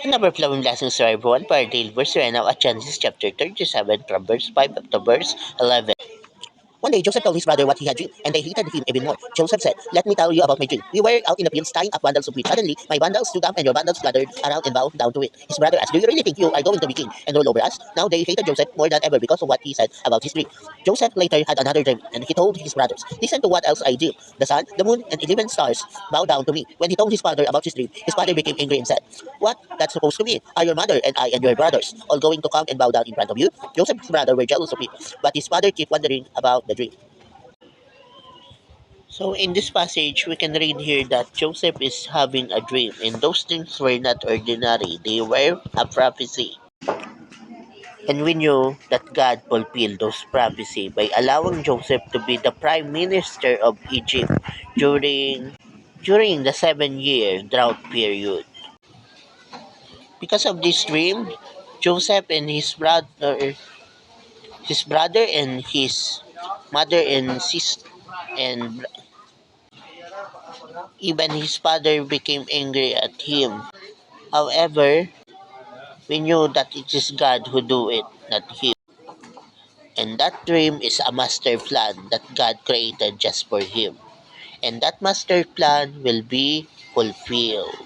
And our flowing blessings to everyone for our daily verse right now at Genesis chapter 37 from verse 5 up to verse 11. One day, Joseph told his brother what he had dreamed, and they hated him even more. Joseph said, "Let me tell you about my dream. We were out in the fields tying up bundles of wheat. Suddenly, my bundle stood up and your bundles gathered around and bowed down to it." His brother asked, "Do you really think you are going to be king and rule over us?" Now they hated Joseph more than ever because of what he said about his dream. Joseph later had another dream, and he told his brothers, "Listen to what else I dreamed. The sun, the moon, and 11 stars bow down to me." When he told his father about his dream, his father became angry and said, "What? That's supposed to mean? Are your mother and I and your brothers all going to come and bow down in front of you?" Joseph's brothers were jealous of him, but his father kept wondering about the dream. So in this passage, we can read here that Joseph is having a dream, and those dreams were not ordinary. They were a prophecy. And we knew that God fulfilled those prophecy by allowing Joseph to be the prime minister of Egypt during the 7 year drought period. Because of this dream, Joseph and his brother and his mother and sister and even his father became angry at him. However, we knew that it is God who do it, not him. And that dream is a master plan that God created just for him. And that master plan will be fulfilled.